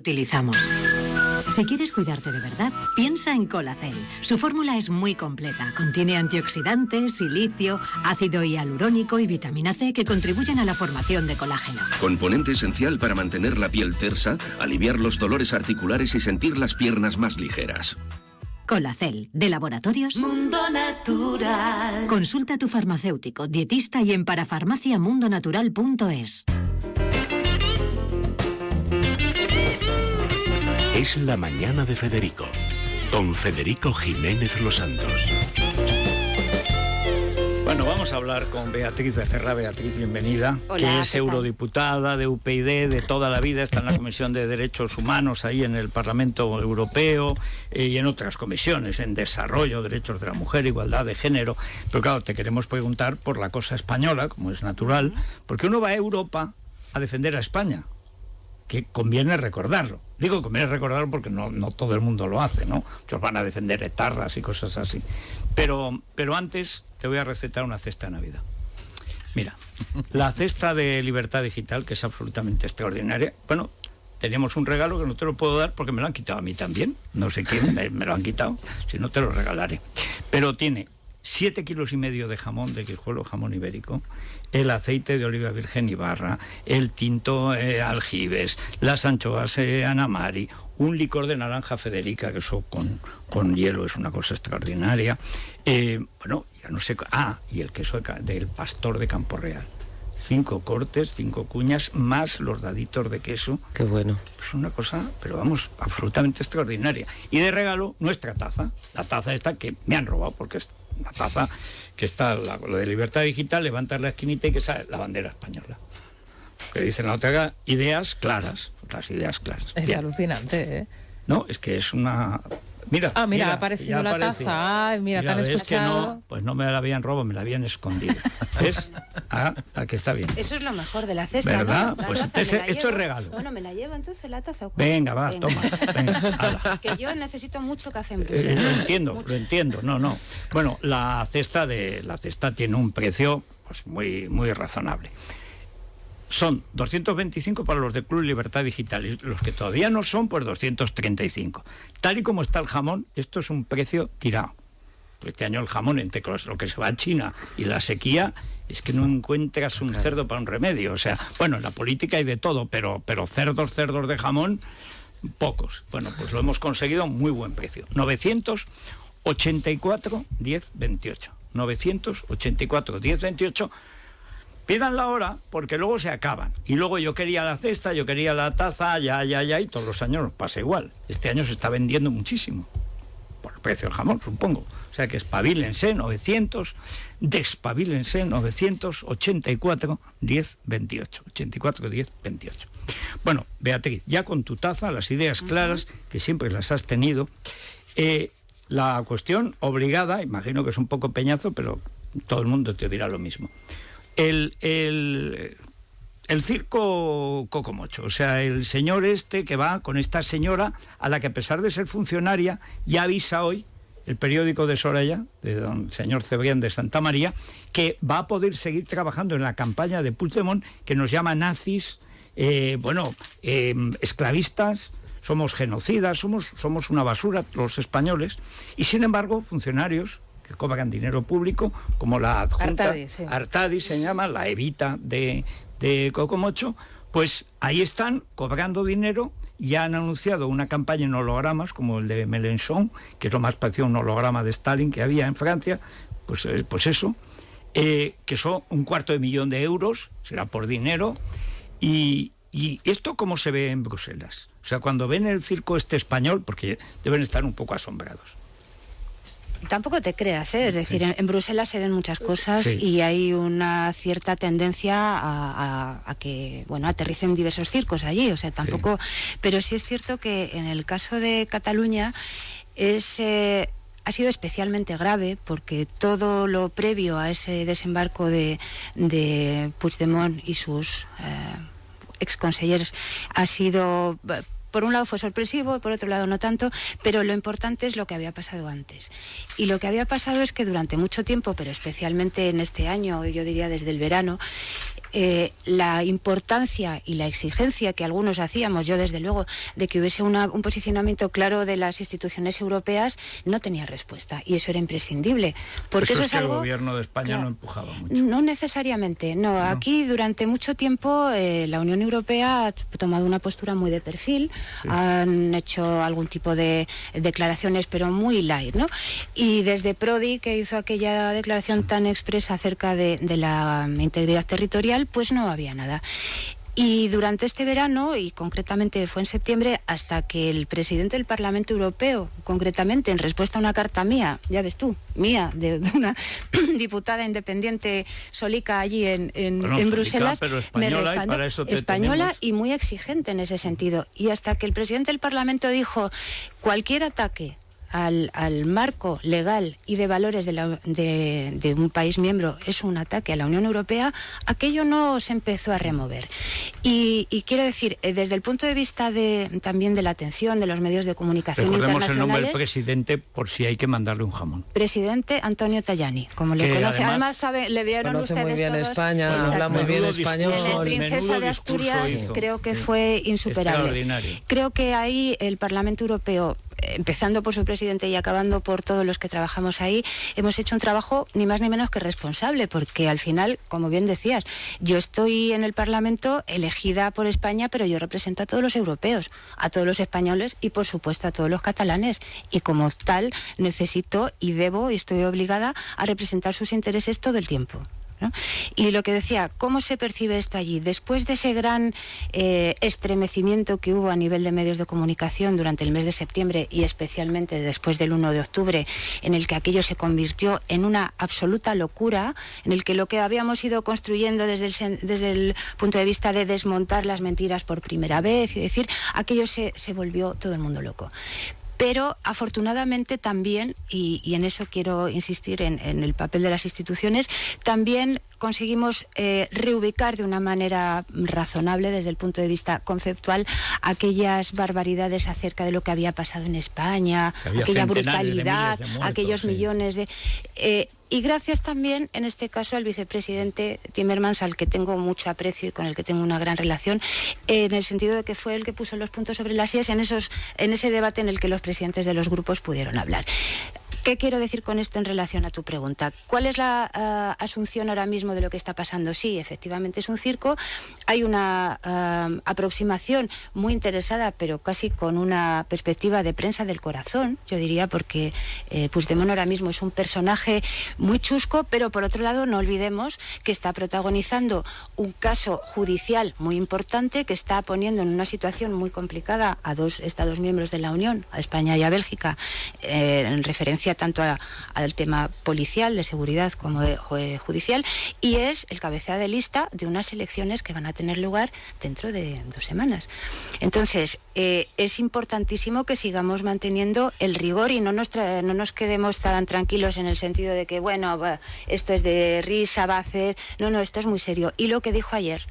utilizamos. Si quieres cuidarte de verdad, piensa en Colacel. Su fórmula es muy completa. Contiene antioxidantes, silicio, ácido hialurónico y vitamina C que contribuyen a la formación de colágeno. Componente esencial para mantener la piel tersa, aliviar los dolores articulares y sentir las piernas más ligeras. Colacel, de Laboratorios Mundo Natural. Consulta a tu farmacéutico, dietista y en parafarmaciamundonatural.es. Es la mañana de Federico, con Federico Jiménez Los Santos. Bueno, vamos a hablar con Beatriz Becerra. Beatriz, bienvenida. Hola, que es ¿qué tal? Eurodiputada de UPyD de toda la vida, está en la Comisión de Derechos Humanos, ahí en el Parlamento Europeo y en otras comisiones, en Desarrollo, Derechos de la Mujer, Igualdad de Género. Pero claro, te queremos preguntar por la cosa española, como es natural, porque uno va a Europa a defender a España, que conviene recordarlo. Digo conviene recordarlo porque no todo el mundo lo hace, ¿no? Muchos van a defender etarras y cosas así. Pero antes te voy a recetar una cesta de Navidad. Mira, la cesta de Libertad Digital, que es absolutamente extraordinaria. Bueno, teníamos un regalo que no te lo puedo dar porque me lo han quitado a mí también. No sé quién me lo han quitado, si no te lo regalaré. Pero tiene 7,5 kilos de jamón de Guijuelo, jamón ibérico, el aceite de oliva virgen Ibarra, el tinto Aljibes, las anchoas Anamari, un licor de naranja Federica, que eso con hielo es una cosa extraordinaria. Bueno, ya no sé... y el queso del Pastor de Campo Real. 5 cortes, 5 cuñas, más los daditos de queso. Qué bueno. Es una cosa, pero vamos, absolutamente extraordinaria. Y de regalo, nuestra taza. La taza esta que me han robado, porque es una taza que está, lo de Libertad Digital, levantar la esquinita y que sale la bandera española. Que dicen la otra, ideas claras, las ideas claras. Es Bien. Alucinante, ¿eh? No, es que es una... Mira, mira, ha aparecido la taza. Ay, mira, te han ¿ves escuchado? que no? Pues no me la habían robado, me la habían escondido. ¿Ves? Que está bien. Eso es lo mejor de la cesta, ¿verdad? ¿no? La Pues taza, esto me la es llevo. regalo. Bueno, me la llevo entonces la taza. Venga, va, toma. Venga, hala. Que yo necesito mucho café en Lo Bruselas. entiendo, no. Bueno, la cesta tiene un precio pues muy, muy razonable. Son 225 para los de Club Libertad Digital y los que todavía no son, pues 235. Tal y como está el jamón, esto es un precio tirado. Este año el jamón, entre lo que se va a China y la sequía, es que no encuentras un cerdo para un remedio. O sea, bueno, en la política hay de todo, pero cerdos de jamón, pocos. Bueno, pues lo hemos conseguido a un muy buen precio. 984,10,28. 984,10,28. Pídanla ahora, porque luego se acaban. Y luego yo quería la cesta, yo quería la taza, ya, y todos los años nos pasa igual. Este año se está vendiendo muchísimo. Por el precio del jamón, supongo. O sea que espabilense, 984, 10,28. 84, 10, 28. Bueno, Beatriz, ya con tu taza, las ideas claras, que siempre las has tenido. La cuestión obligada, imagino que es un poco peñazo, pero todo el mundo te dirá lo mismo. El circo Cocomocho, o sea, el señor este que va con esta señora a la que, a pesar de ser funcionaria, ya avisa hoy el periódico de Soraya, de don señor Cebrián de Santa María, que va a poder seguir trabajando en la campaña de Puigdemont, que nos llama nazis, esclavistas, somos genocidas, somos una basura los españoles, y sin embargo, funcionarios que cobran dinero público, como la adjunta Artadi se llama, la Evita de Cocomocho, pues ahí están cobrando dinero. Ya han anunciado una campaña en hologramas, como el de Mélenchon, que es lo más parecido a un holograma de Stalin que había en Francia, pues eso, que son 250.000 euros, será por dinero. Y esto, ¿cómo se ve en Bruselas? O sea, cuando ven el circo este español, porque deben estar un poco asombrados. Tampoco te creas, ¿eh? Es decir, en Bruselas se ven muchas cosas, sí, y hay una cierta tendencia a que, bueno, aterricen diversos circos allí, o sea, tampoco... Sí. Pero sí es cierto que en el caso de Cataluña ha sido especialmente grave, porque todo lo previo a ese desembarco de Puigdemont y sus exconselleros ha sido... Por un lado fue sorpresivo, por otro lado no tanto, pero lo importante es lo que había pasado antes. Y lo que había pasado es que durante mucho tiempo, pero especialmente en este año, yo diría desde el verano, la importancia y la exigencia que algunos hacíamos, yo desde luego, de que hubiese un posicionamiento claro de las instituciones europeas, no tenía respuesta, y eso era imprescindible. Porque eso es que algo, el gobierno de España no empujaba mucho. No necesariamente, no. Aquí durante mucho tiempo la Unión Europea ha tomado una postura muy de perfil, han hecho algún tipo de declaraciones, pero muy light, ¿no? Y desde Prodi, que hizo aquella declaración tan expresa acerca de la integridad territorial, pues no había nada. Y durante este verano, y concretamente fue en septiembre, hasta que el presidente del Parlamento Europeo, concretamente en respuesta a una carta mía, ya ves tú, mía, de una diputada independiente solica allí en Bruselas, pero me española, respaldó, y para eso española y muy exigente en ese sentido. Y hasta que el presidente del Parlamento dijo, cualquier ataque al marco legal y de valores de un país miembro es un ataque a la Unión Europea, aquello no se empezó a remover. Y quiero decir, desde el punto de vista también de la atención de los medios de comunicación recordemos internacionales... el nombre del presidente por si hay que mandarle un jamón. Presidente Antonio Tajani, como le conoce. Además le vieron conoce ustedes muy bien todos. España, habla muy bien español. En el Princesa de Asturias creo que fue insuperable. Creo que ahí el Parlamento Europeo, empezando por su presidente y acabando por todos los que trabajamos ahí, hemos hecho un trabajo ni más ni menos que responsable, porque al final, como bien decías, yo estoy en el Parlamento elegida por España, pero yo represento a todos los europeos, a todos los españoles y por supuesto a todos los catalanes, y como tal necesito y debo y estoy obligada a representar sus intereses todo el tiempo, ¿no? Y lo que decía, ¿cómo se percibe esto allí? Después de ese gran estremecimiento que hubo a nivel de medios de comunicación durante el mes de septiembre y especialmente después del 1 de octubre, en el que aquello se convirtió en una absoluta locura, en el que lo que habíamos ido construyendo desde el punto de vista de desmontar las mentiras por primera vez, y decir, aquello se volvió todo el mundo loco. Pero afortunadamente también, y en eso quiero insistir en el papel de las instituciones, también conseguimos reubicar de una manera razonable desde el punto de vista conceptual aquellas barbaridades acerca de lo que había pasado en España, aquella brutalidad, aquellos millones de... y gracias también, en este caso, al vicepresidente Timmermans, al que tengo mucho aprecio y con el que tengo una gran relación, en el sentido de que fue el que puso los puntos sobre las íes en ese debate en el que los presidentes de los grupos pudieron hablar. ¿Qué quiero decir con esto en relación a tu pregunta? ¿Cuál es la asunción ahora mismo de lo que está pasando? Sí, efectivamente es un circo. Hay una aproximación muy interesada, pero casi con una perspectiva de prensa del corazón, yo diría, porque Puigdemont ahora mismo es un personaje muy chusco, pero por otro lado no olvidemos que está protagonizando un caso judicial muy importante que está poniendo en una situación muy complicada a dos Estados miembros de la Unión, a España y a Bélgica, en referencia tanto al tema policial, de seguridad, como de judicial, y es el cabecea de lista de unas elecciones que van a tener lugar dentro de 2 semanas. Entonces, es importantísimo que sigamos manteniendo el rigor y no nos quedemos tan tranquilos en el sentido de que, bueno, esto es de risa, va a hacer... No, esto es muy serio. Y lo que dijo ayer,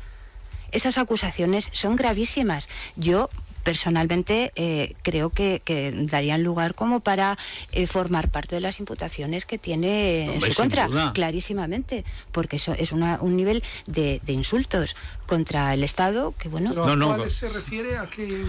esas acusaciones son gravísimas. Yo... personalmente creo que darían lugar como para formar parte de las imputaciones que tiene en su contra, clarísimamente, porque eso es un nivel de insultos contra el Estado que, bueno... ¿Cuál se refiere a que...?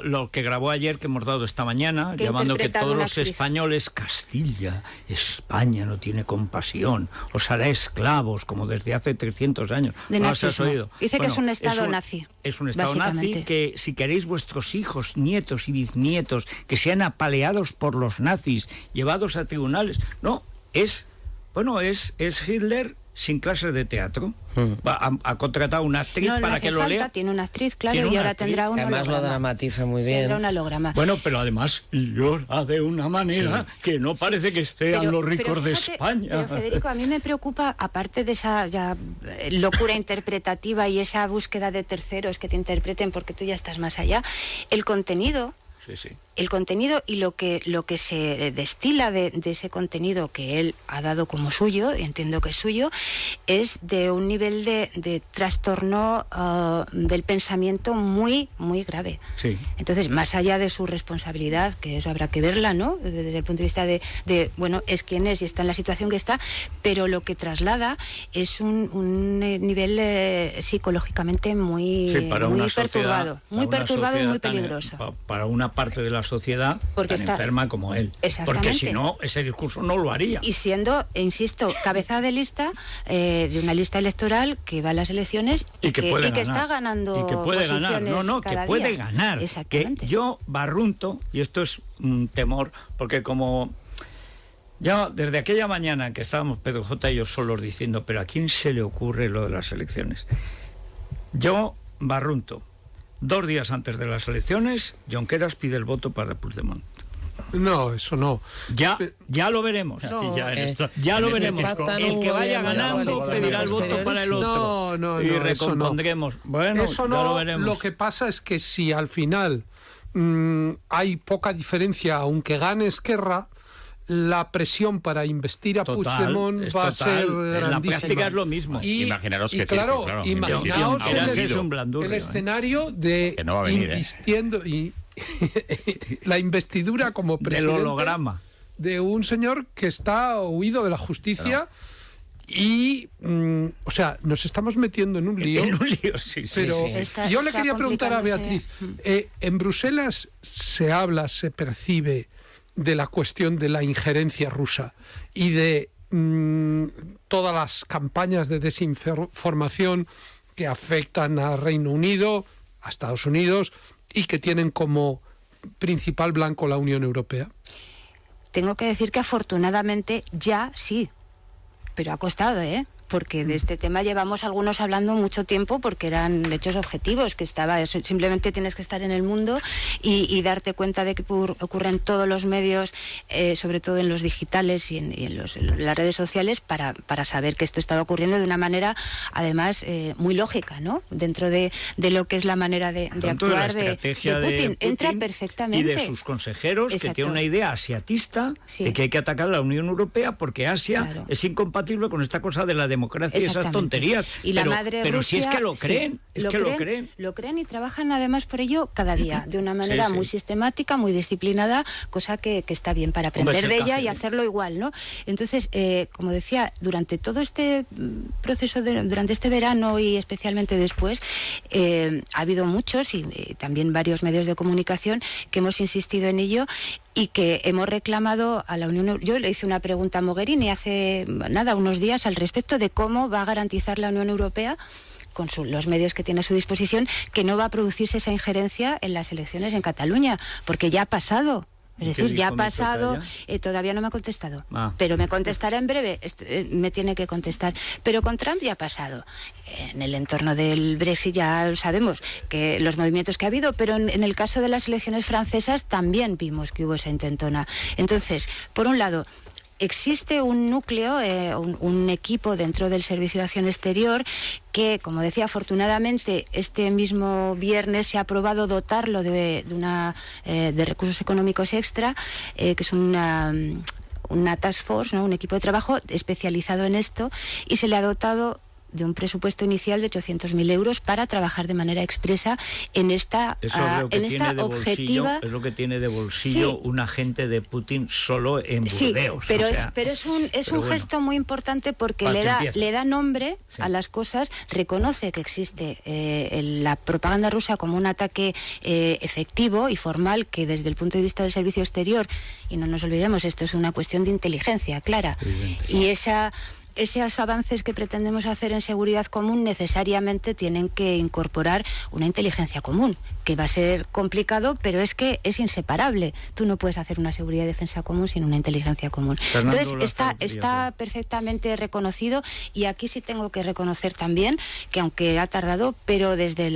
Lo que grabó ayer, que hemos dado esta mañana, llamando que todos los españoles, Castilla, España no tiene compasión, os hará esclavos, como desde hace 300 años. De nazismo. Dice que es un Estado nazi. Es un Estado nazi que, si queréis vuestros hijos, nietos y bisnietos que sean apaleados por los nazis, llevados a tribunales, no, es Hitler sin clases de teatro. Ha contratado una actriz para que lo lea. Tiene una actriz, claro, y ahora tendrá un holograma. Además lo dramatiza muy bien. Tendrá un holograma. Bueno, pero además llora de una manera que no parece que sean los ricos de España. Pero, Federico, a mí me preocupa, aparte de esa locura interpretativa y esa búsqueda de terceros que te interpreten porque tú ya estás más allá, el contenido El contenido y lo que se destila de ese contenido que él ha dado como suyo, y entiendo que es suyo, es de un nivel de trastorno del pensamiento muy, muy grave. Sí. Entonces, más allá de su responsabilidad, que eso habrá que verla, ¿no? Desde el punto de vista de bueno, es quien es y está en la situación que está, pero lo que traslada es un nivel psicológicamente muy, muy perturbado. Muy perturbado y muy peligroso. Para una parte de la sociedad porque tan enferma como él. Porque si no, ese discurso no lo haría. Y siendo, insisto, cabeza de lista de una lista electoral que va a las elecciones y que está ganando. Y que puede ganar. Que puede ganar. Exactamente. Que yo barrunto, y esto es un temor, porque como ya desde aquella mañana que estábamos Pedro J. y yo solos diciendo, pero ¿a quién se le ocurre lo de las elecciones? Yo barrunto. 2 días antes de las elecciones, Junqueras pide el voto para Puigdemont. No, eso no. Ya lo veremos. No, ya lo veremos. El que vaya ganando pedirá el voto para el otro. No, y recompondremos. Bueno, eso ya lo veremos. Lo que pasa es que si al final hay poca diferencia, aunque gane Esquerra, la presión para investir a Puigdemont va a ser grandísima. En la práctica es lo mismo. Imaginaros que imaginaos el escenario de que no va a venir, invistiendo y la investidura como presidente del holograma de un señor que está huido de la justicia. Y, o sea, nos estamos metiendo en un lío. Sí. Pero yo le quería preguntar a Beatriz, en Bruselas se percibe de la cuestión de la injerencia rusa y de todas las campañas de desinformación que afectan a Reino Unido, a Estados Unidos y que tienen como principal blanco la Unión Europea. Tengo que decir que afortunadamente ya sí, pero ha costado, porque de este tema llevamos algunos hablando mucho tiempo porque eran hechos objetivos, que simplemente tienes que estar en el mundo y darte cuenta de que ocurre en todos los medios, sobre todo en los digitales y en las redes sociales, para saber que esto estaba ocurriendo de una manera, además, muy lógica, ¿no? Dentro de lo que es la manera de actuar de Putin. Entra perfectamente. Y de sus consejeros, que tienen una idea asiatista de que hay que atacar a la Unión Europea porque Asia es incompatible con esta cosa de la democracia y esas tonterías. Y la madre pero Rusia, si es que lo creen, lo creen y trabajan además por ello cada día, de una manera muy sistemática, muy disciplinada, cosa que está bien para aprender de ella y hacerlo igual, ¿no? Entonces, como decía, durante todo este proceso, durante este verano y especialmente después, ha habido muchos y también varios medios de comunicación que hemos insistido en ello y que hemos reclamado a la Unión Europea. Yo le hice una pregunta a Mogherini hace unos días al respecto de cómo va a garantizar la Unión Europea, con los medios que tiene a su disposición, que no va a producirse esa injerencia en las elecciones en Cataluña, porque ya ha pasado. Es decir, ya ha pasado, todavía no me ha contestado, pero me contestará en breve, me tiene que contestar. Pero con Trump ya ha pasado. En el entorno del Brexit ya sabemos que los movimientos que ha habido, pero en el caso de las elecciones francesas también vimos que hubo esa intentona. Entonces, por un lado, existe un núcleo, un equipo dentro del Servicio de Acción Exterior que, como decía, afortunadamente este mismo viernes se ha aprobado dotarlo de recursos económicos extra, que es una task force, ¿no? Un equipo de trabajo especializado en esto, y se le ha dotado de un presupuesto inicial de 800.000 euros para trabajar de manera expresa en esta objetiva. Es lo que tiene de bolsillo un agente de Putin solo en Burdeos. Pero es un gesto muy importante porque le da nombre a las cosas, reconoce que existe la propaganda rusa como un ataque efectivo y formal, que desde el punto de vista del servicio exterior, y no nos olvidemos, esto es una cuestión de inteligencia clara, y esos avances que pretendemos hacer en seguridad común necesariamente tienen que incorporar una inteligencia común, que va a ser complicado, pero es que es inseparable. Tú no puedes hacer una seguridad y defensa común sin una inteligencia común. Entonces, está perfectamente reconocido, y aquí sí tengo que reconocer también que, aunque ha tardado, pero desde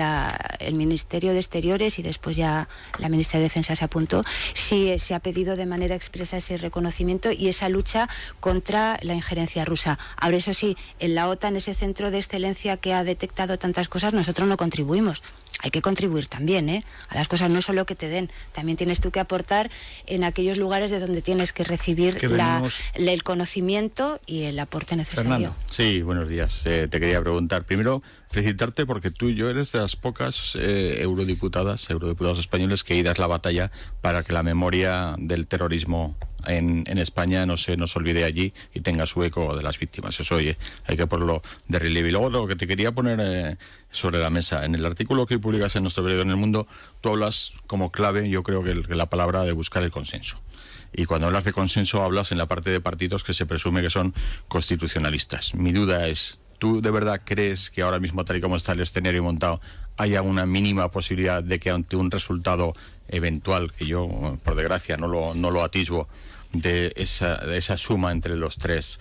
el Ministerio de Exteriores y después ya la Ministra de Defensa se apuntó, sí se ha pedido de manera expresa ese reconocimiento y esa lucha contra la injerencia rusa. Ahora, eso sí, en la OTAN, ese centro de excelencia que ha detectado tantas cosas, nosotros no contribuimos. Hay que contribuir también, a las cosas, no solo que te den, también tienes tú que aportar en aquellos lugares de donde tienes que recibir el conocimiento y el aporte necesario. Fernando. Sí, buenos días. Te quería preguntar, primero, felicitarte porque tú y yo eres de las pocas eurodiputados españoles que das la batalla para que la memoria del terrorismo en España no se nos olvide allí y tenga su eco de las víctimas. Eso, oye, hay que ponerlo de relieve. Y luego lo que te quería poner sobre la mesa, en el artículo que publicas en nuestro periódico En el Mundo, tú hablas como clave, yo creo que la palabra de buscar el consenso. Y cuando hablas de consenso hablas en la parte de partidos que se presume que son constitucionalistas. Mi duda es, ¿tú de verdad crees que ahora mismo, tal y como está el escenario montado, haya una mínima posibilidad de que ante un resultado eventual, que yo, por desgracia, no lo atisbo, de esa suma entre los tres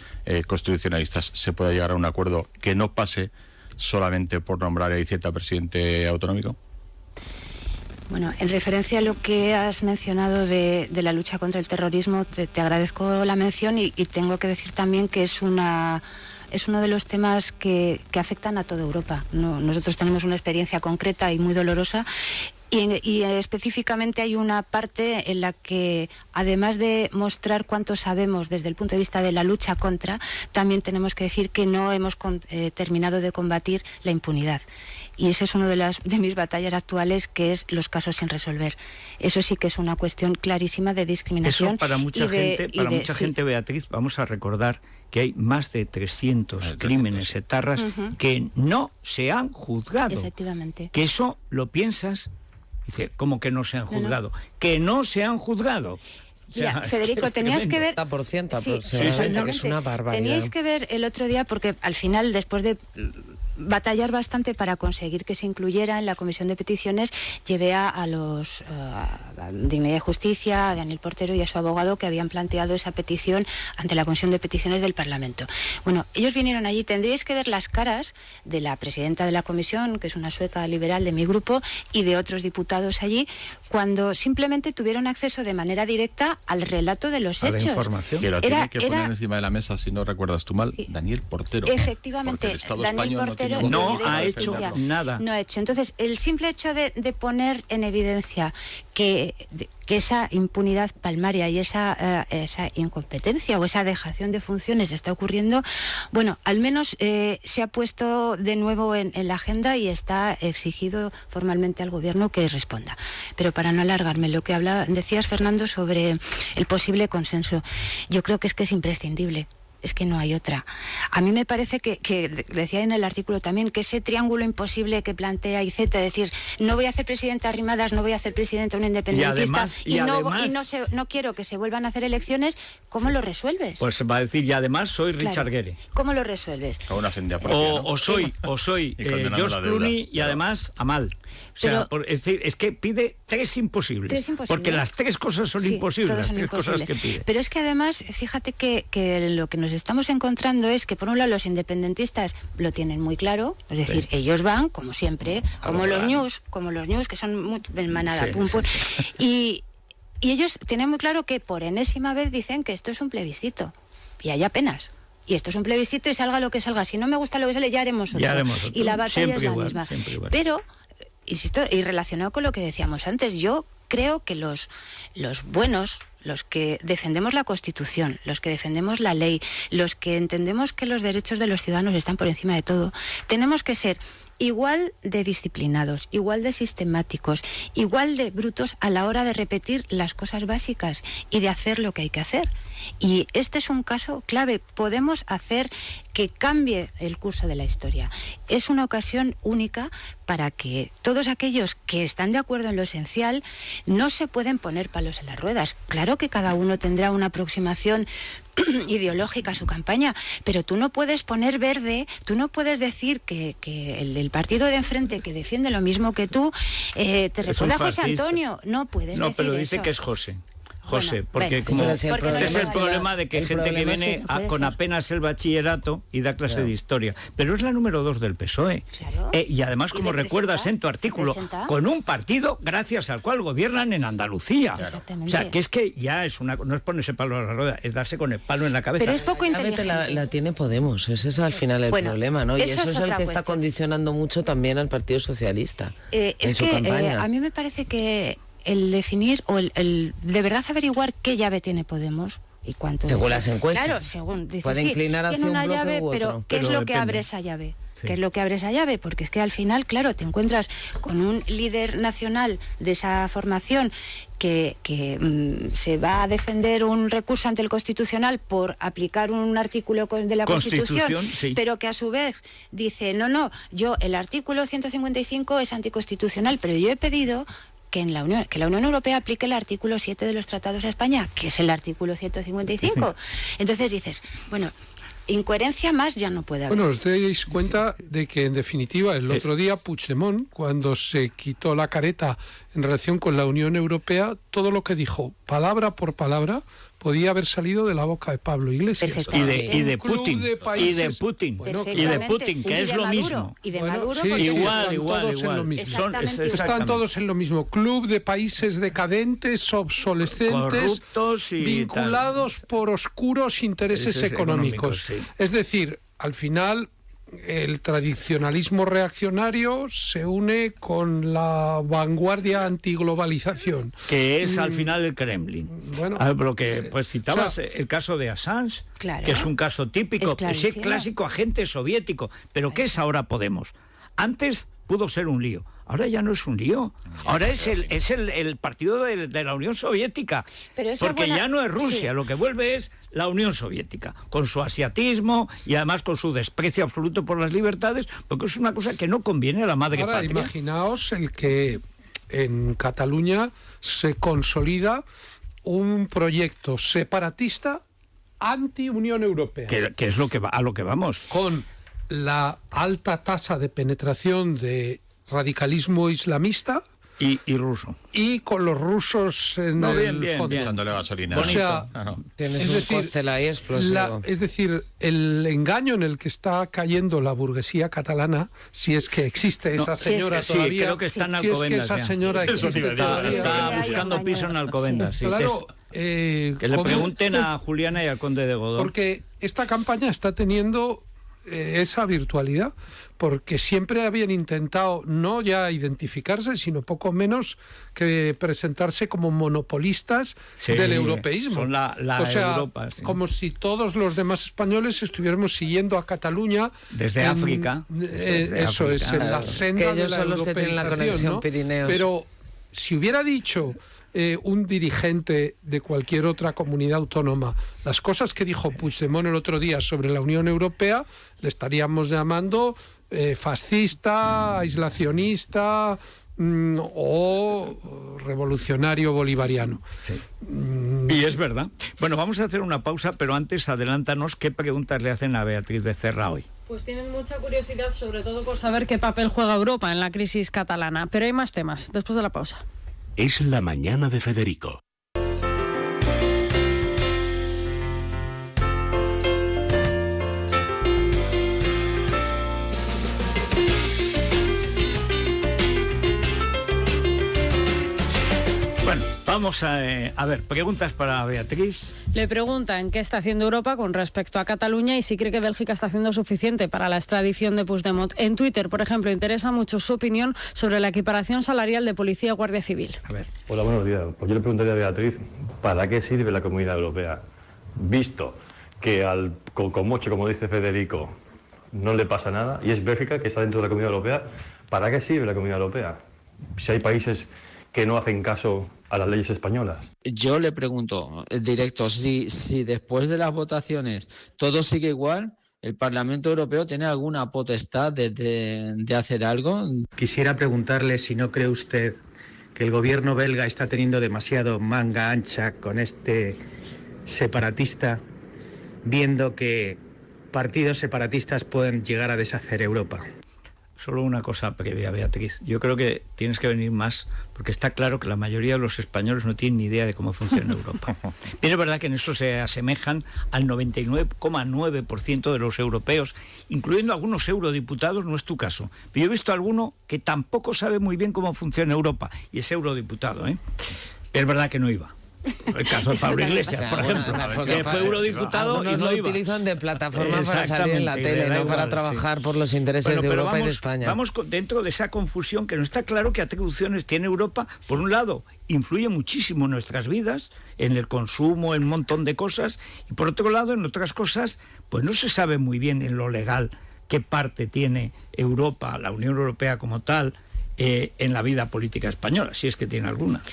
constitucionalistas, se pueda llegar a un acuerdo que no pase solamente por nombrar a Iceta presidente autonómico? Bueno, en referencia a lo que has mencionado de la lucha contra el terrorismo, te agradezco la mención y tengo que decir también que es uno de los temas que afectan a toda Europa. Nosotros tenemos una experiencia concreta y muy dolorosa. Y específicamente hay una parte en la que, además de mostrar cuánto sabemos desde el punto de vista de la lucha contra, también tenemos que decir que no hemos terminado de combatir la impunidad. Y esa es una de mis batallas actuales, que es los casos sin resolver. Eso sí que es una cuestión clarísima de discriminación. Eso para mucha gente, Beatriz, vamos a recordar que hay más de 300 crímenes etarras que no se han juzgado. Efectivamente. Que eso lo piensas... Dice, ¿cómo que no se han juzgado? ¡Que no se han juzgado! Mira, Federico, tenías que ver... Es una barbaridad. Teníais que ver el otro día, porque al final, después de batallar bastante para conseguir que se incluyera en la Comisión de Peticiones, llevé a Dignidad y Justicia, a Daniel Portero y a su abogado, que habían planteado esa petición ante la Comisión de Peticiones del Parlamento. Bueno, ellos vinieron allí. Tendríais que ver las caras de la presidenta de la comisión, que es una sueca liberal de mi grupo, y de otros diputados allí, cuando simplemente tuvieron acceso de manera directa al relato de los hechos. La información. Que lo tiene que poner encima de la mesa, si no recuerdas tú mal, sí. Daniel Portero. Efectivamente, Daniel Portero no ha hecho nada. No ha hecho. Entonces, el simple hecho de poner en evidencia que esa impunidad palmaria y esa incompetencia o esa dejación de funciones está ocurriendo, bueno, al menos se ha puesto de nuevo en la agenda y está exigido formalmente al gobierno que responda. Pero para no alargarme, lo que decías, Fernando, sobre el posible consenso, yo creo que es imprescindible. Es que no hay otra. A mí me parece que decía en el artículo también, que ese triángulo imposible que plantea Iceta, es decir, no voy a hacer presidenta Arrimadas, no voy a hacer presidenta un independentista no quiero que se vuelvan a hacer elecciones, ¿cómo lo resuelves? Pues va a decir, y además soy Richard Gere. ¿Cómo lo resuelves? O soy George Clooney y además Amal. O sea, es que pide tres imposibles. Porque las tres cosas son imposibles, las tres cosas que pide. Pero es que además, fíjate que lo que nos estamos encontrando es que, por un lado, los independentistas lo tienen muy claro, es decir, ellos van, como siempre, como los news, que son muy en manada, pum. Y ellos tienen muy claro que por enésima vez dicen que esto es un plebiscito. Y hay apenas. Y esto es un plebiscito y salga lo que salga. Si no me gusta lo que sale, ya haremos otro. Y la batalla es la misma. Pero, insisto, y relacionado con lo que decíamos antes, yo creo que los buenos, los que defendemos la Constitución, los que defendemos la ley, los que entendemos que los derechos de los ciudadanos están por encima de todo, tenemos que ser igual de disciplinados, igual de sistemáticos, igual de brutos a la hora de repetir las cosas básicas y de hacer lo que hay que hacer. Y este es un caso clave. Podemos hacer que cambie el curso de la historia. Es una ocasión única para que todos aquellos que están de acuerdo en lo esencial no se pueden poner palos en las ruedas. Claro que cada uno tendrá una aproximación ideológica a su campaña, pero tú no puedes poner verde, tú no puedes decir que el partido de enfrente que defiende lo mismo que tú te recuerda a José Antonio. No puedes decir eso. No, pero dice que es José. José, Bueno, porque ven, como ese es el problema de que el gente que problema es viene que no puede con ser. apenas el bachillerato y da clase de historia, pero es la número 2 del PSOE. Claro. Y además, Y como recuerdas representa, en tu artículo, representa. con un partido gracias al cual gobiernan en Andalucía. Exactamente. O sea, que es que ya es no es ponerse palo a la rueda, es darse con el palo en la cabeza. Pero es poco inteligente. La tiene Podemos, ese es al final el Bueno, problema, ¿no? Y eso eso es es el otra que está cuestión. condicionando mucho también al Partido Socialista. Es en su que campaña. a mí me parece que el definir o el de verdad averiguar qué llave tiene Podemos y cuánto Según es. las encuestas. Claro, según dice, Puede sí, inclinar hacia tiene una un bloque llave, u pero otro. ¿qué es Pero lo que depende. abre esa llave? Sí. ¿Qué es lo que abre esa llave? Porque es que al final, claro, te encuentras con un líder nacional de esa formación que se va a defender un recurso ante el Constitucional por aplicar un artículo de la Constitución, Sí. pero que a su vez dice, no, yo el artículo 155 es anticonstitucional, pero yo he pedido que la Unión Europea aplique el artículo 7 de los tratados a España, que es el artículo 155. Entonces dices, bueno, incoherencia más ya no puede haber. Bueno, os dais cuenta de que, en definitiva, el otro día Puigdemont, cuando se quitó la careta en relación con la Unión Europea, todo lo que dijo, palabra por palabra, podía haber salido de la boca de Pablo Iglesias. Perfectamente. Y de Un club Putin, de y de países- Putin, Bueno, y de Perfectamente. Putin, que Y es de lo Maduro, mismo. Y de Bueno, Maduro, sí, porque sí, Igual, están igual, todos en lo igual. mismo. Exactamente. Están exactamente. todos en lo mismo. Club de países decadentes, obsolescentes, Corruptos y vinculados por oscuros intereses Intereses económicos. económicos, sí. Es decir, al final, el tradicionalismo reaccionario se une con la vanguardia antiglobalización. Que es al final el Kremlin. Bueno, Pero que pues citabas o sea, el caso de Assange, Claro. que es un caso típico, Es clarísimo. ese clásico agente soviético. Pero ¿qué es ahora Podemos? Antes pudo ser un lío. Ahora ya no es un lío. Ahora es el partido de la Unión Soviética. Pero es la Porque buena- ya no es Rusia, sí. lo que vuelve es la Unión Soviética, con su asiatismo y además con su desprecio absoluto por las libertades, porque es una cosa que no conviene a la madre ahora patria. imaginaos el que en Cataluña se consolida un proyecto separatista anti-Unión Europea. Que es a lo que vamos. Con la alta tasa de penetración de radicalismo islamista Y ruso. y con los rusos en No, el bien, fondo. bien. Echándole gasolina. O sea, Claro. Tienes es un decir, cóctel ahí explosivo. es decir, el engaño en el que está cayendo la burguesía catalana, si es que existe esa señora sí, todavía, creo que está en si es que Alcobendas esa ya. señora Eso existe te iba a decir. todavía. Está Sí, buscando hay piso en Alcobendas. Sí, Claro, que le ¿cómo? pregunten a Juliana y al conde de Godó. Porque esta campaña está teniendo esa virtualidad, porque siempre habían intentado no ya identificarse, sino poco menos que presentarse como monopolistas Sí, del europeísmo. son la o sea, Europa, sí. como si todos los demás españoles estuviéramos siguiendo a Cataluña desde África. Eso África, es, en la claro. senda Que de ellos la son los que tienen la europeización, conexión ¿no? Pirineos. Pero si hubiera dicho un dirigente de cualquier otra comunidad autónoma las cosas que dijo Puigdemont el otro día sobre la Unión Europea, le estaríamos llamando fascista, aislacionista o revolucionario bolivariano. Sí. Y es verdad. Bueno, vamos a hacer una pausa, pero antes adelántanos qué preguntas le hacen a Beatriz Becerra hoy. Pues tienen mucha curiosidad, sobre todo por saber qué papel juega Europa en la crisis catalana. Pero hay más temas, después de la pausa. Es la mañana de Federico. Bueno, vamos a ver, preguntas para Beatriz. Le preguntan qué está haciendo Europa con respecto a Cataluña y si cree que Bélgica está haciendo suficiente para la extradición de Puigdemont. En Twitter, por ejemplo, interesa mucho su opinión sobre la equiparación salarial de policía y guardia civil. A ver. Hola, buenos días. Pues yo le preguntaría a Beatriz, ¿para qué sirve la Comunidad Europea? Visto que al Cocomoche, como dice Federico, no le pasa nada, y es Bélgica que está dentro de la Comunidad Europea, ¿para qué sirve la Comunidad Europea? Si hay países que no hacen caso a las leyes españolas. Yo le pregunto, directo, si después de las votaciones todo sigue igual, ¿el Parlamento Europeo tiene alguna potestad de hacer algo? Quisiera preguntarle si no cree usted que el gobierno belga está teniendo demasiado manga ancha con este separatista, viendo que partidos separatistas pueden llegar a deshacer Europa. Solo una cosa previa, Beatriz. Yo creo que tienes que venir más, porque está claro que la mayoría de los españoles no tienen ni idea de cómo funciona Europa. Pero es verdad que en eso se asemejan al 99,9% de los europeos, incluyendo algunos eurodiputados, no es tu caso. Pero yo he visto a alguno que tampoco sabe muy bien cómo funciona Europa, y es eurodiputado, ¿eh? Pero es verdad que no iba. El caso de Pablo Iglesias, por ejemplo, que fue eurodiputado y no lo iba. utilizan de plataforma para salir en la tele, no para trabajar por los intereses de Europa y de España. Vamos dentro de esa confusión, que no está claro qué atribuciones tiene Europa. Por un lado, influye muchísimo en nuestras vidas, en el consumo, en un montón de cosas, y por otro lado, en otras cosas, pues no se sabe muy bien en lo legal qué parte tiene Europa, la Unión Europea como tal, en la vida política española, si es que tiene alguna.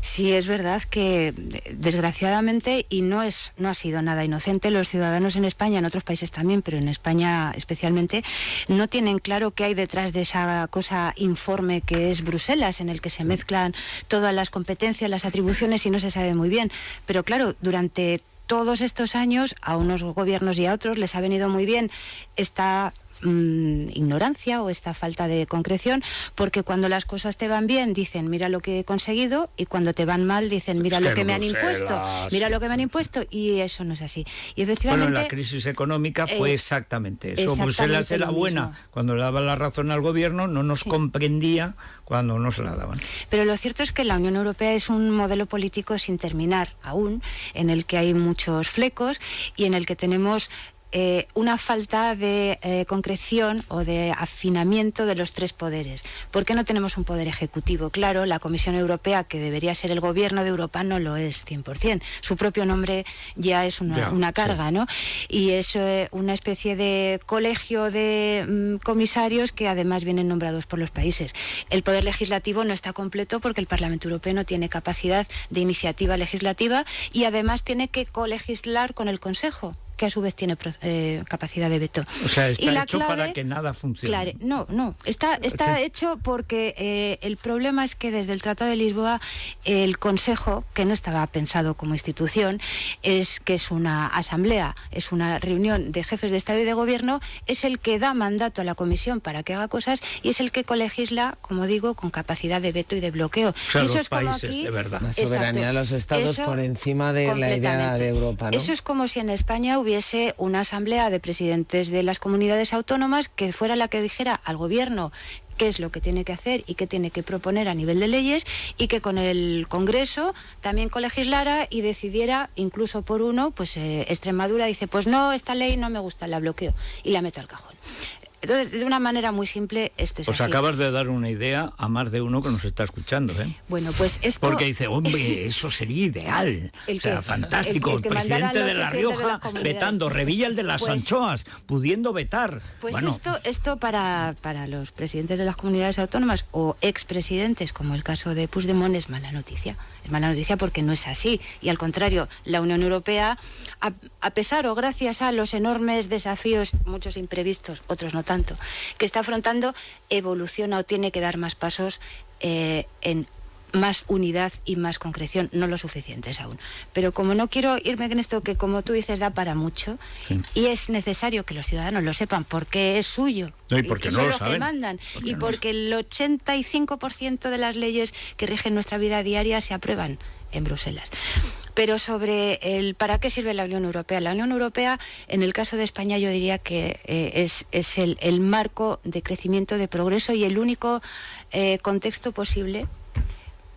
Sí, es verdad que desgraciadamente, y no ha sido nada inocente, los ciudadanos en España, en otros países también, pero en España especialmente, no tienen claro qué hay detrás de esa cosa informe que es Bruselas, en el que se mezclan todas las competencias, las atribuciones, y no se sabe muy bien. Pero claro, durante todos estos años, a unos gobiernos y a otros les ha venido muy bien esta ignorancia o esta falta de concreción, porque cuando las cosas te van bien dicen mira lo que he conseguido, y cuando te van mal dicen mira lo que me han impuesto, y eso no es así. Y efectivamente, bueno, la crisis económica fue exactamente eso. Bruselas era buena cuando le daba la razón al gobierno, no nos comprendía cuando no se la daban. Pero lo cierto es que la Unión Europea es un modelo político sin terminar aún, en el que hay muchos flecos y en el que tenemos una falta de concreción o de afinamiento de los tres poderes. ¿Por qué no tenemos un poder ejecutivo? Claro, la Comisión Europea, que debería ser el gobierno de Europa, no lo es 100%. Su propio nombre ya es una carga, ¿no? Y es una especie de colegio de comisarios que además vienen nombrados por los países. El poder legislativo no está completo porque el Parlamento Europeo no tiene capacidad de iniciativa legislativa y además tiene que colegislar con el Consejo, que a su vez tiene capacidad de veto. O sea, está hecho para que nada funcione. Claro, no. Está hecho porque el problema es que desde el Tratado de Lisboa el Consejo, que no estaba pensado como institución, es una asamblea, es una reunión de jefes de Estado y de Gobierno, es el que da mandato a la Comisión para que haga cosas y es el que colegisla, como digo, con capacidad de veto y de bloqueo. O sea, y eso los es como países, aquí, de verdad. La soberanía de los Estados por encima de la idea de Europa, ¿no? Eso es como si en España hubiese una asamblea de presidentes de las comunidades autónomas que fuera la que dijera al gobierno qué es lo que tiene que hacer y qué tiene que proponer a nivel de leyes, y que con el Congreso también colegislara y decidiera, incluso por uno, pues Extremadura dice, pues no, esta ley no me gusta, la bloqueo y la meto al cajón. Entonces, de una manera muy simple, esto es así. Pues acabas de dar una idea a más de uno que nos está escuchando, ¿eh? Bueno, pues esto... Porque dice, hombre, eso sería ideal. Fantástico. El presidente de La Rioja vetando, Revilla el de las anchoas, pudiendo vetar. Pues bueno, esto para los presidentes de las comunidades autónomas o expresidentes, como el caso de Puigdemont, es mala noticia. Es mala noticia porque no es así. Y al contrario, la Unión Europea, a pesar o gracias a los enormes desafíos, muchos imprevistos, otros no tanto, que está afrontando, evoluciona o tiene que dar más pasos en más unidad y más concreción, no lo suficientes aún. Pero como no quiero irme en esto que, como tú dices, da para mucho, y es necesario que los ciudadanos lo sepan porque es suyo, no, y porque no son lo los saben, que mandan, y porque el 85% de las leyes que rigen nuestra vida diaria se aprueban en Bruselas. Pero sobre el para qué sirve la Unión Europea. La Unión Europea, en el caso de España, yo diría que es el marco de crecimiento, de progreso y el único contexto posible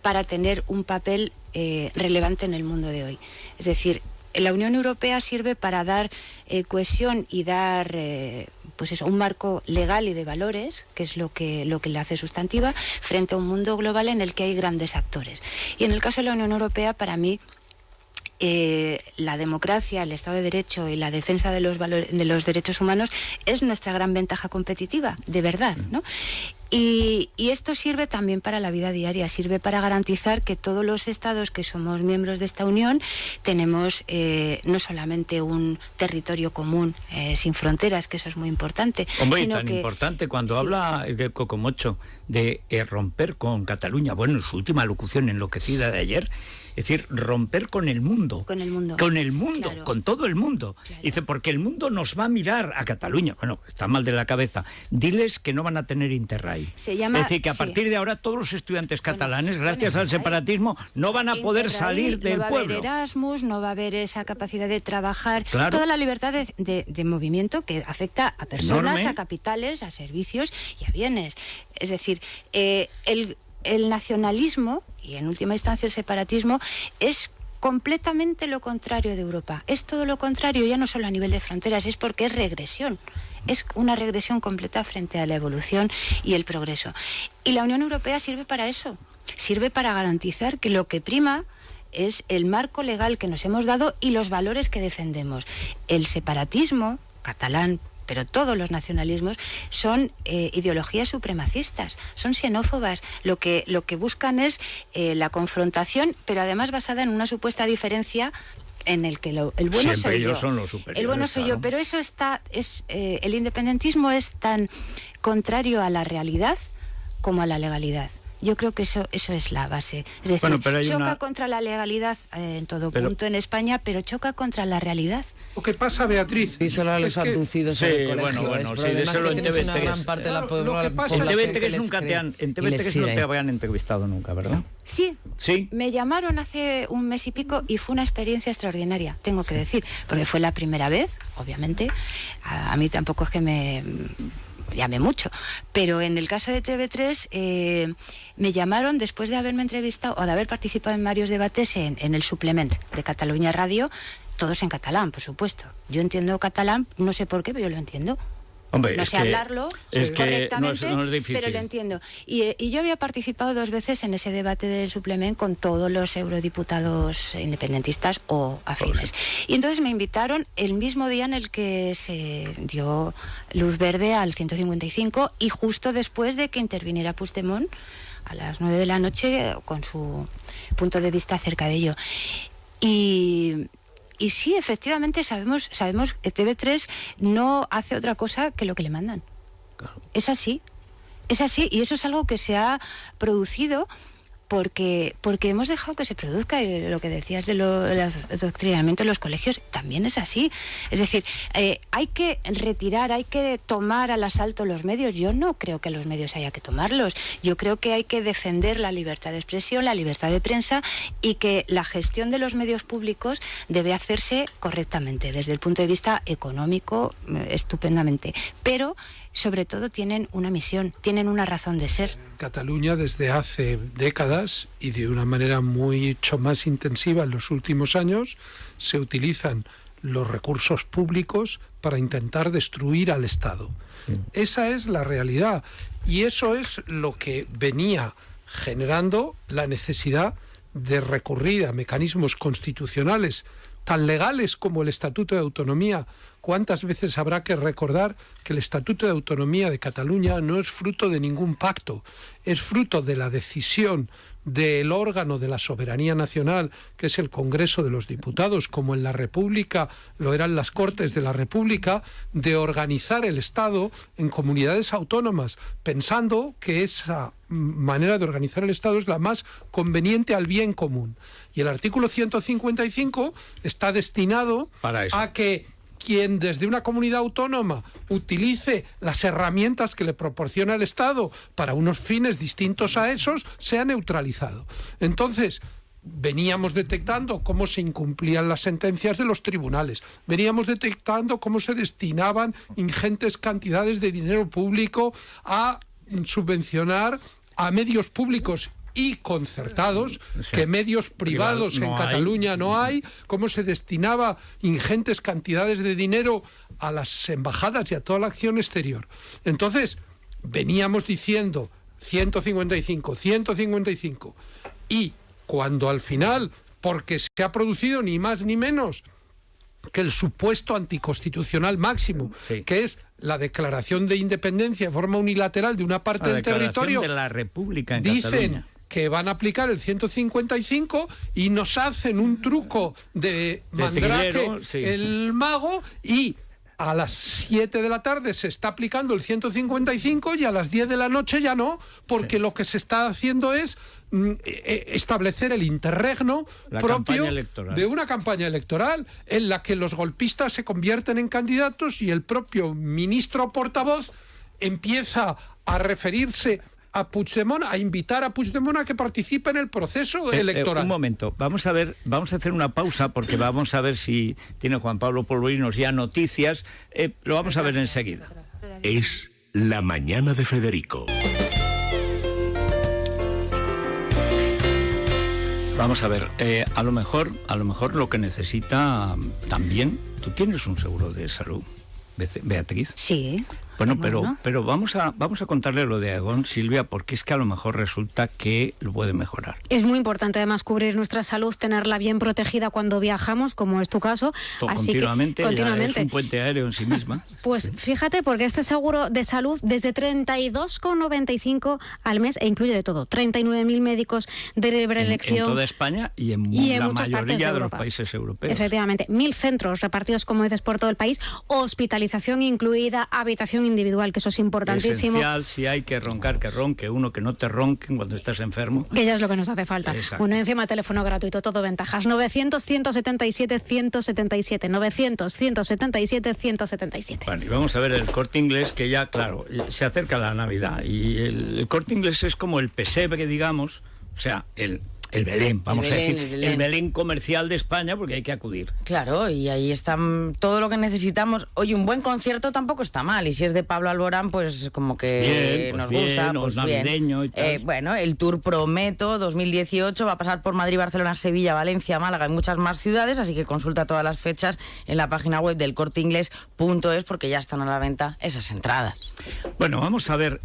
para tener un papel relevante en el mundo de hoy. Es decir, la Unión Europea sirve para dar cohesión y dar un marco legal y de valores, que es lo que la hace sustantiva, frente a un mundo global en el que hay grandes actores. Y en el caso de la Unión Europea, para mí, la democracia, el Estado de Derecho y la defensa de los derechos humanos es nuestra gran ventaja competitiva, de verdad, ¿no? Y esto sirve también para la vida diaria, sirve para garantizar que todos los estados que somos miembros de esta Unión tenemos no solamente un territorio común sin fronteras, que eso es muy importante. Hombre, sino tan importante, cuando habla el Cocomocho de romper con Cataluña, bueno, en su última locución enloquecida de ayer, Es decir, romper con el mundo. Con el mundo. Con el mundo, claro. con todo el mundo. Claro. Dice, porque el mundo nos va a mirar a Cataluña. Bueno, está mal de la cabeza. Diles que no van a tener Interrail. Se llama, es decir, que a partir de ahora todos los estudiantes catalanes, gracias al separatismo, no van a poder salir del pueblo. No va a pueblo. haber Erasmus, no va a haber esa capacidad de trabajar, Claro. toda la libertad de movimiento que afecta a personas, Enorme. a capitales, a servicios y a bienes. Es decir, el nacionalismo y en última instancia el separatismo es completamente lo contrario de Europa. Es todo lo contrario, ya no solo a nivel de fronteras, es porque es regresión. Es una regresión completa frente a la evolución y el progreso. Y la Unión Europea sirve para eso. Sirve para garantizar que lo que prima es el marco legal que nos hemos dado y los valores que defendemos. El separatismo catalán, pero todos los nacionalismos, son ideologías supremacistas, son xenófobas. Lo que buscan es la confrontación, pero además basada en una supuesta diferencia en el que el bueno Siempre soy yo. ellos son los superiores, El bueno soy claro. yo, pero eso el independentismo es tan contrario a la realidad como a la legalidad. Yo creo que eso es la base. Es decir, Bueno, pero hay choca una- contra la legalidad en todo Pero- punto en España, pero choca contra la realidad. Lo que pasa, Beatriz, Díselo a los es que- abducidos Sí, en el colegio. bueno, el sí, problema es díselo que en tienes una TV3. gran parte de la Claro, lo que pasa En población TV3 que les nunca cree en y TV3 les no te sigue. habían entrevistado nunca, ¿verdad? Sí, Sí. me llamaron hace un mes y pico y fue una experiencia extraordinaria, tengo que decir, porque fue la primera vez, obviamente. A mí tampoco es que me llame mucho, pero en el caso de TV3 me llamaron después de haberme entrevistado o de haber participado en varios debates en el suplement de Cataluña Radio, todos en catalán, por supuesto. Yo entiendo catalán, no sé por qué, pero yo lo entiendo. Hombre, No es sé que- hablarlo es que correctamente, no es difícil. pero lo entiendo. Y yo había participado 2 veces en ese debate del suplement con todos los eurodiputados independentistas o afines. Y entonces me invitaron el mismo día en el que se dio luz verde al 155 y justo después de que interviniera Puigdemont a las 9 de la noche con su punto de vista acerca de ello. Y sí, efectivamente, sabemos que TV3 no hace otra cosa que lo que le mandan. Claro. Es así, y eso es algo que se ha producido porque hemos dejado que se produzca, y lo que decías del adoctrinamiento en los colegios también es así. Es decir, hay que retirar, hay que tomar al asalto los medios. Yo no creo que los medios haya que tomarlos. Yo creo que hay que defender la libertad de expresión, la libertad de prensa y que la gestión de los medios públicos debe hacerse correctamente, desde el punto de vista económico, estupendamente. Pero sobre todo tienen una misión, tienen una razón de ser. Cataluña desde hace décadas y de una manera mucho más intensiva en los últimos años se utilizan los recursos públicos para intentar destruir al Estado. Sí. Esa es la realidad y eso es lo que venía generando la necesidad de recurrir a mecanismos constitucionales tan legales como el Estatuto de Autonomía. ¿Cuántas veces habrá que recordar que el Estatuto de Autonomía de Cataluña no es fruto de ningún pacto, es fruto de la decisión del órgano de la soberanía nacional, que es el Congreso de los Diputados, como en la República lo eran las Cortes de la República, de organizar el Estado en comunidades autónomas, pensando que esa manera de organizar el Estado es la más conveniente al bien común. Y el artículo 155 está destinado a que quien desde una comunidad autónoma utilice las herramientas que le proporciona el Estado para unos fines distintos a esos, sea neutralizado. Entonces, veníamos detectando cómo se incumplían las sentencias de los tribunales, veníamos detectando cómo se destinaban ingentes cantidades de dinero público a subvencionar a medios públicos y concertados, que medios privados en Cataluña no hay, cómo se destinaba ingentes cantidades de dinero a las embajadas y a toda la acción exterior. Entonces, veníamos diciendo 155, y cuando al final, porque se ha producido ni más ni menos que el supuesto anticonstitucional máximo, que es la declaración de independencia de forma unilateral de una parte del territorio, de la República en dicen Cataluña, que van a aplicar el 155 y nos hacen un truco de mandrake, triguero, sí, el mago, y a las 7 de la tarde se está aplicando el 155 y a las 10 de la noche ya no, porque lo que se está haciendo es establecer el interregno propio de una campaña electoral en la que los golpistas se convierten en candidatos y el propio ministro portavoz empieza a referirse a Puigdemont, a invitar a Puigdemont a que participe en el proceso electoral. Un momento, vamos a hacer una pausa porque vamos a ver si tiene Juan Pablo Polvorinos ya noticias. Lo vamos a ver enseguida. Es La Mañana de Federico. Vamos a ver, a lo mejor lo que necesita también, tú tienes un seguro de salud, Beatriz. Sí. Bueno, pero vamos a contarle lo de Aegon, Silvia, porque es que a lo mejor resulta que lo puede mejorar. Es muy importante además cubrir nuestra salud, tenerla bien protegida cuando viajamos, como es tu caso. Continuamente. Ya es un puente aéreo en sí misma. Pues fíjate, porque este seguro de salud desde 32,95 al mes e incluye de todo, 39.000 médicos de libre elección. En toda España y en la mayoría de los países europeos. Efectivamente, 1.000 centros repartidos, como dices, por todo el país, hospitalización incluida, habitación individual, que eso es importantísimo. Esencial, si hay que roncar, que ronque, uno que no te ronquen cuando estás enfermo. Que ya es lo que nos hace falta. Exacto. Bueno, encima teléfono gratuito, todo ventajas. 900-177-177. 900-177-177. Bueno, y vamos a ver el Corte Inglés, que ya, claro, se acerca la Navidad. Y el Corte Inglés es como el pesebre, digamos, o sea, el Belén, vamos a decir, el Belén comercial de España, porque hay que acudir. Claro, y ahí está todo lo que necesitamos. Oye, un buen concierto tampoco está mal, y si es de Pablo Alborán, pues como que nos gusta. Pues navideño y tal. Bueno, el Tour Prometo 2018 va a pasar por Madrid, Barcelona, Sevilla, Valencia, Málaga y muchas más ciudades, así que consulta todas las fechas en la página web del corteingles.es, porque ya están a la venta esas entradas. Bueno, vamos a ver,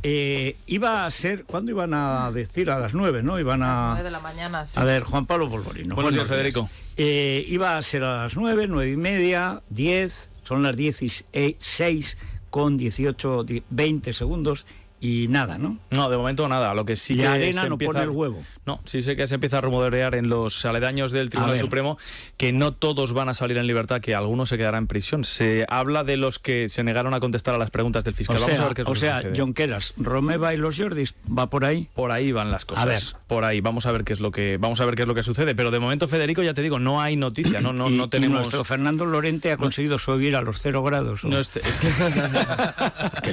iba a ser, ¿cuándo iban a decir? A las 9, ¿no? Iban a las 9 de la mañana. Sí. A ver, Juan Pablo Polvorino. Buenos días, Federico. Iba a ser a las 9, 9:30, 10, son las 16 con 18, 20 segundos y nada, ¿no? No, de momento nada. Lo que sí que arena no pone el huevo. No, sí sé que se empieza a rumorear en los aledaños del Tribunal Supremo que no todos van a salir en libertad, que algunos se quedarán en prisión. Se habla de los que se negaron a contestar a las preguntas del fiscal. Vamos a ver qué es lo que sucede. Jonqueras, Romeva y los Jordis, ¿va por ahí? Por ahí van las cosas. A ver. Por ahí, vamos a ver qué es lo que sucede. Pero de momento, Federico, ya te digo, no hay noticia, no tenemos. Y nuestro Fernando Lorente ha conseguido subir a los 0 grados. No, es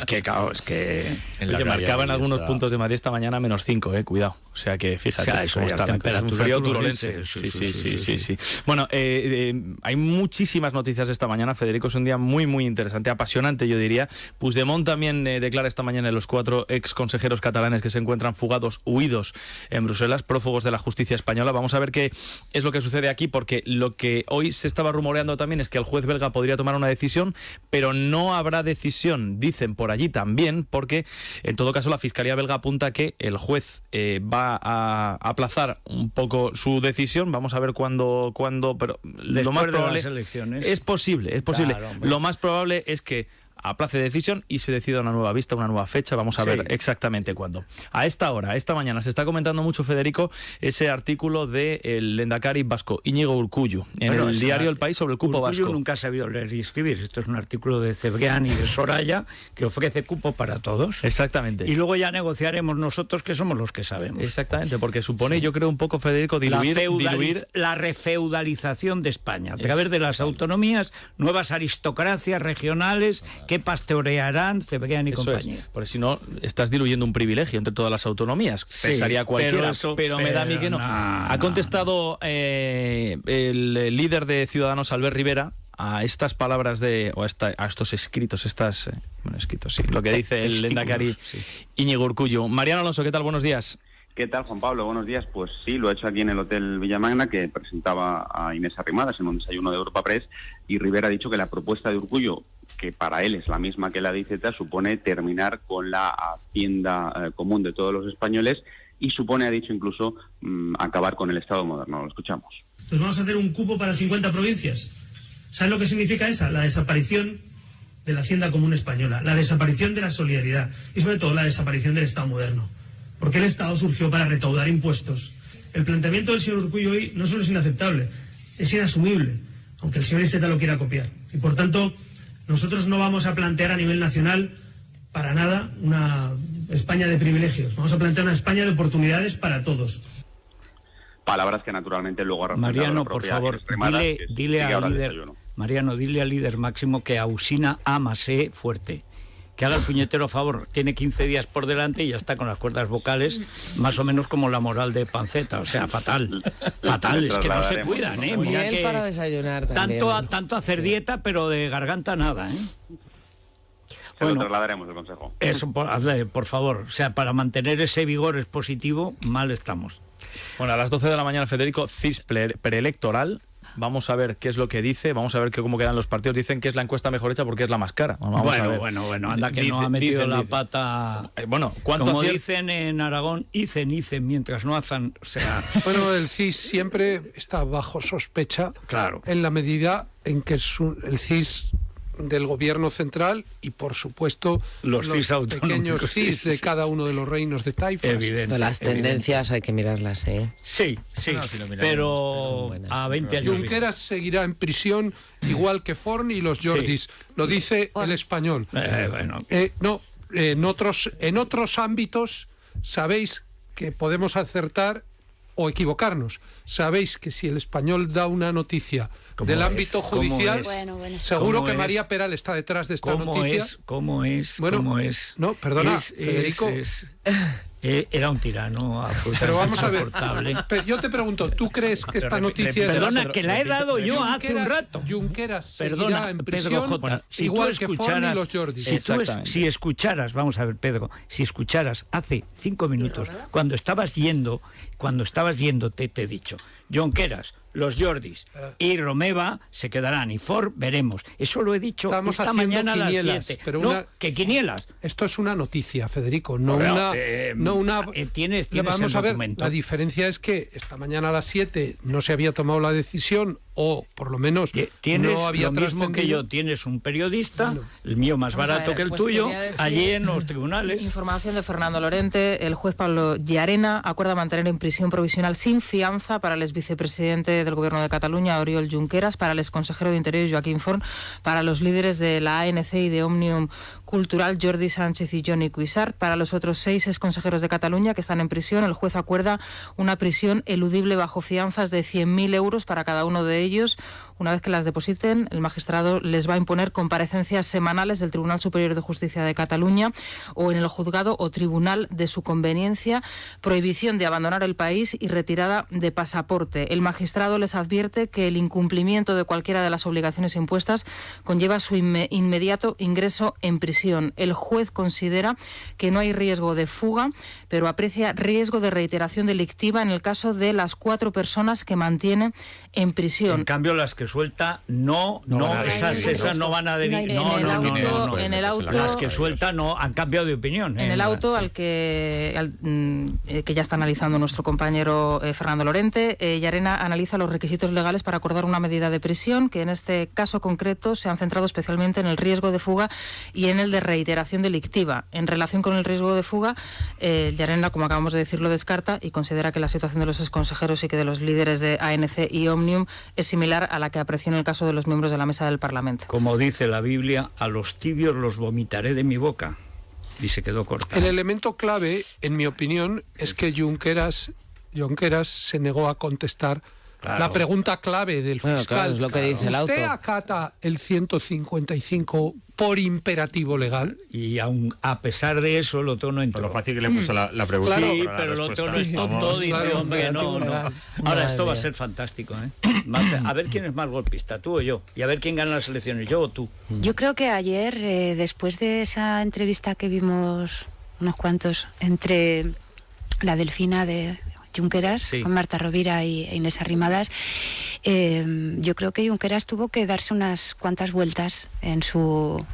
que caos, que marcaban algunos puntos de Madrid esta mañana -5, cuidado. O sea que fíjate cómo está la cosa. Un frío turolense. Sí. Bueno, hay muchísimas noticias esta mañana, Federico. Es un día muy, muy interesante, apasionante, yo diría. Puigdemont también declara esta mañana de los 4 ex consejeros catalanes que se encuentran huidos en Bruselas, prófugos de la justicia española. Vamos a ver qué es lo que sucede aquí, porque lo que hoy se estaba rumoreando también es que el juez belga podría tomar una decisión, pero no habrá decisión, dicen por allí también, porque en todo caso la Fiscalía belga apunta que el juez va a aplazar un poco su decisión. Vamos a ver cuándo, pero lo más probable de las elecciones. Es posible. Claro, lo más probable es que aplace decisión y se decida una nueva vista, una nueva fecha. Vamos a ver exactamente cuándo. A esta hora, esta mañana, se está comentando mucho, Federico, ese artículo del lehendakari vasco, Íñigo Urkullu, en el diario El País, sobre el cupo vasco. Urkullu nunca ha sabido leer y escribir. Esto es un artículo de Cebrián y de Soraya que ofrece cupo para todos. Exactamente. Y luego ya negociaremos nosotros, que somos los que sabemos. Exactamente, porque supone, yo creo, un poco, Federico, diluir la refeudalización de España a través de las autonomías, nuevas aristocracias regionales que pastorearán Cebrián y compañía. Porque si no, estás diluyendo un privilegio entre todas las autonomías. Pensaría cualquiera, pero me da a mí que no. Ha contestado el líder de Ciudadanos, Albert Rivera, a estas palabras a estos escritos, lo que dice el lehendakari Íñigo Urkullu. Mariano Alonso, ¿qué tal? Buenos días. ¿Qué tal, Juan Pablo? Buenos días. Pues sí, lo he hecho aquí en el Hotel Villamagna, que presentaba a Inés Arrimadas en un desayuno de Europa Press, y Rivera ha dicho que la propuesta de Urkullu, que para él es la misma que la de Iceta, supone terminar con la hacienda común de todos los españoles y supone, ha dicho incluso, acabar con el Estado moderno. Lo escuchamos. Pues vamos a hacer un cupo para 50 provincias. ¿Sabes lo que significa esa? La desaparición de la hacienda común española, la desaparición de la solidaridad y sobre todo la desaparición del Estado moderno. Porque el Estado surgió para recaudar impuestos. El planteamiento del señor Urkullu hoy no solo es inaceptable, es inasumible, aunque el señor Iceta lo quiera copiar. Y por tanto, Nosotros no vamos a plantear a nivel nacional para nada una España de privilegios. Vamos a plantear una España de oportunidades para todos. Palabras que naturalmente luego ha representado Mariano, la por propia favor, Extremada, dile al líder, Mariano, dile al líder máximo que a Usina amase fuerte. Que haga el puñetero favor, tiene 15 días por delante y ya está con las cuerdas vocales, más o menos como la moral de Panceta, o sea, fatal, es que no se cuidan, ¿eh? Mira que para desayunar también. Tanto hacer dieta, pero de garganta nada, ¿eh? Se lo trasladaremos el consejo. Eso, por favor, o sea, para mantener ese vigor expositivo, mal estamos. Bueno, a las 12 de la mañana, Federico, CIS preelectoral. Vamos a ver qué es lo que dice, vamos a ver cómo quedan los partidos. Dicen que es la encuesta mejor hecha porque es la más cara. Bueno, anda que no ha metido la pata. Bueno, como dicen en Aragón, dicen, mientras no hacen, o sea... Bueno, el CIS siempre está bajo sospecha, claro, en la medida en que el CIS del gobierno central y, por supuesto, los pequeños CIS de cada uno de los reinos de taifas. Evidente, las tendencias hay que mirarlas, ¿eh? Sí, pero a 20 años. Junqueras seguirá en prisión igual que Forn y los Jordis. Lo dice el Español. En otros ámbitos sabéis que podemos acertar o equivocarnos. Sabéis que si el Español da una noticia del ámbito judicial, seguro que María Peral está detrás de esta noticia. ¿Cómo es? No, perdona, Federico. Era un tirano absolutamente. Pero vamos a ver, insoportable. Yo te pregunto, ¿tú crees que esta noticia es... Perdona, que la he dado yo hace un rato. Junqueras seguirá en prisión, igual que Forn y los Jordis. Si escucharas, vamos a ver, Pedro, si escucharas hace 5 minutos, cuando estabas yendo, te he dicho, Junqueras, los Jordis y Romeva se quedarán, y Ford veremos. Eso lo he dicho esta mañana a las 7. ¿Qué quinielas? Esto es una noticia, Federico, no una... Tienes vamos a ver, documento. La diferencia es que esta mañana a las 7 no se había tomado la decisión, o por lo menos no había lo mismo que yo, tienes un periodista, el mío más barato que el tuyo, allí en los tribunales. Información de Fernando Lorente. El juez Pablo Llarena acuerda mantener en prisión provisional sin fianza para el exvicepresidente del Gobierno de Cataluña, Oriol Junqueras, para el exconsejero de Interior, Joaquín Forn, para los líderes de la ANC y de Òmnium Cultural, Jordi Sánchez y Johnny Cuixart. Para los otros 6 exconsejeros de Cataluña que están en prisión, el juez acuerda una prisión eludible bajo fianzas de 100.000 euros para cada uno de ellos. Una vez que las depositen, el magistrado les va a imponer comparecencias semanales del Tribunal Superior de Justicia de Cataluña o en el juzgado o tribunal de su conveniencia, prohibición de abandonar el país y retirada de pasaporte. El magistrado les advierte que el incumplimiento de cualquiera de las obligaciones impuestas conlleva su inmediato ingreso en prisión. El juez considera que no hay riesgo de fuga, pero aprecia riesgo de reiteración delictiva en el caso de las 4 personas que mantiene en prisión. En cambio, las que suelta esas no van a delinquir. En el auto, las que suelta no han cambiado de opinión. En el auto que ya está analizando nuestro compañero Fernando Lorente, Llarena analiza los requisitos legales para acordar una medida de prisión, que en este caso concreto se han centrado especialmente en el riesgo de fuga y en el de reiteración delictiva. En relación con el riesgo de fuga, Llarena, como acabamos de decir, lo descarta y considera que la situación de los exconsejeros y que de los líderes de ANC y Òmnium es similar a la que apreció en el caso de los miembros de la mesa del Parlamento. Como dice la Biblia, a los tibios los vomitaré de mi boca. Y se quedó corta. El elemento clave, en mi opinión, es que Junqueras se negó a contestar la pregunta clave del fiscal. Claro, es lo que dice el auto. ¿Usted acata el 155 por imperativo legal? Y aun a pesar de eso, Lotó no entró. Por lo fácil que le puso la pregunta. Sí, pero Lotó no es tonto, dice, hombre, no. Ahora esto va a ser fantástico, ¿eh? A ver quién es más golpista, tú o yo. Y a ver quién gana las elecciones, yo o tú. Yo creo que ayer, después de esa entrevista que vimos unos cuantos entre la Delfina de Junqueras, con Marta Rovira e Inés Arrimadas, yo creo que Junqueras tuvo que darse unas cuantas vueltas en su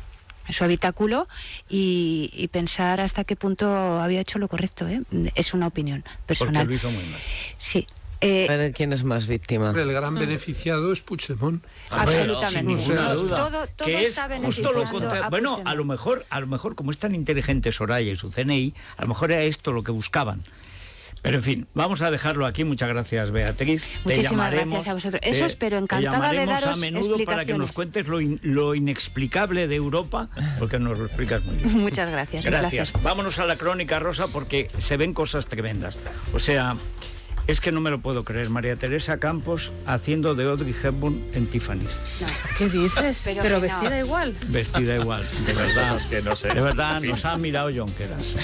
habitáculo y pensar hasta qué punto había hecho lo correcto, ¿eh? Es una opinión personal. Porque lo hizo muy mal. Sí. ¿Quién es más víctima? El gran beneficiado es Puigdemont. Absolutamente. Sin ninguna duda. Todo que está es justo lo contrario. Bueno, a lo mejor, como es tan inteligente Soraya y su CNI, a lo mejor era esto lo que buscaban. Pero en fin, vamos a dejarlo aquí. Muchas gracias, Beatriz. Muchísimas gracias a vosotros. Eso espero, encantada de daros a menudo para que nos cuentes lo inexplicable de Europa, porque nos lo explicas muy bien. Muchas gracias. Gracias. Vámonos a la crónica rosa, porque se ven cosas tremendas. O sea, es que no me lo puedo creer. María Teresa Campos haciendo de Audrey Hepburn en Tiffany's. No. ¿Qué dices? Pero vestida igual. Vestida igual, de verdad. Cosas que no sé. De verdad, nos ha mirado Jonqueras.